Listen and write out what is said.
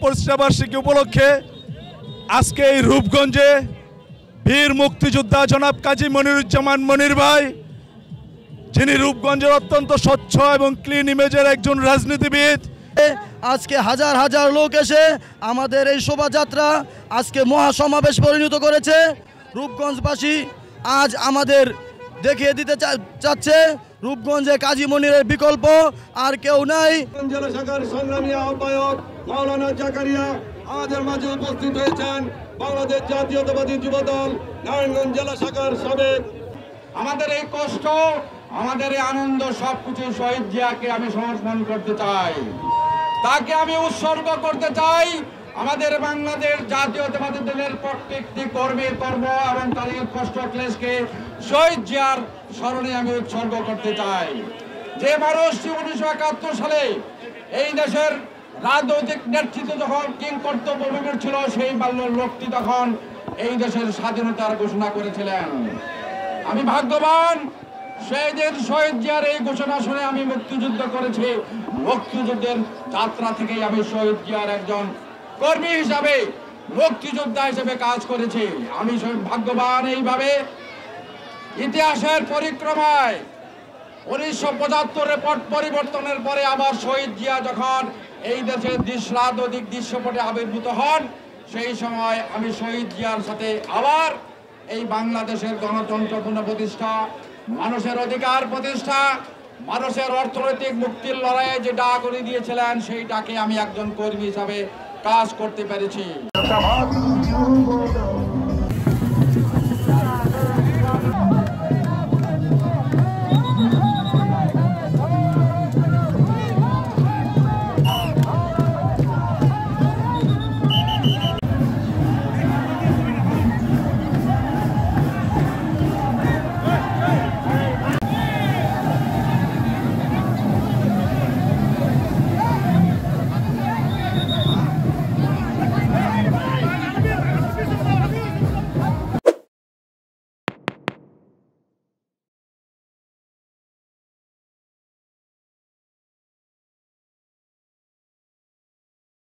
প্রতিষ্ঠাবার্ষিকী উপলক্ষে আজকে এই রূপগঞ্জে বীর মুক্তিযোদ্ধা জনাব কাজী মনিরুজ্জামান মনির ভাই, যিনি রূপগঞ্জের অত্যন্ত স্বচ্ছ এবং ক্লিন ইমেজের একজন রাজনীতিবিদ, আজকে হাজার হাজার লোক এসে আমাদের এই শোভাযাত্রা আজকে মহাসমাবেশ পরিণত করেছে। রূপগঞ্জবাসী আজ আমাদের দেখিয়ে দিতে চাচ্ছে রূপগঞ্জে কাজী মনিরের বিকল্প আর কেউ নাই। জেলা শাখার সংগ্রামী আহ্বায়ক মাওলানা জাকারিয়া আমাদের মাঝে উপস্থিত হয়েছেন। বাংলাদেশ জাতীয়তাবাদী যুবদল নারায়ণগঞ্জ জেলা শাখার সাবেক। আমাদের এই কষ্ট, আমাদের এই আনন্দ সবকিছু শহীদ জিয়াকে আমি সমর্পণ করতে চাই, তাকে আমি উৎসর্গ করতে চাই। আমাদের বাংলাদেশ জাতীয়তাবাদী দলের প্রত্যেকটি কর্মীর কর্ম এবং তাদের কষ্ট ক্লেশকে শহীদ জিয়ার স্মরণে আমি উৎসর্গ করতে চাই। যে মানুষটি 1971 সালে এই দেশের রাজনৈতিক নেতৃত্ব যখন কিং কর্তব্যবিমূঢ় ছিল, সেই লোকটি তখন এই দেশের স্বাধীনতার ঘোষণা করেছিলেন। আমি ভাগ্যবান, সেই দিন শহীদ জিয়ার এই ঘোষণা শুনে আমি মুক্তিযুদ্ধ করেছি। মুক্তিযুদ্ধের যাত্রা থেকেই আমি শহীদ জিয়ার একজন কর্মী হিসাবে, মুক্তিযোদ্ধা হিসেবে কাজ করেছি। আমি ভাগ্যবান, এইভাবে ইতিহাসের পরিক্রমায় 1975-এর পট পরিবর্তনের পরে আবার শহীদ জিয়া যখন এই দেশের রাজনৈতিক দৃশ্যপটে আবির্ভূত হন, সেই সময় আমি শহীদ জিয়ার সাথে আবার এই বাংলাদেশের গণতন্ত্র পুনঃপ্রতিষ্ঠা, মানুষের অধিকার প্রতিষ্ঠা, মানুষের অর্থনৈতিক মুক্তির লড়াইয়ে যে ডাক উনি দিয়েছিলেন, সেই ডাকে আমি একজন কর্মী হিসাবে কাজ করতে পেরেছি।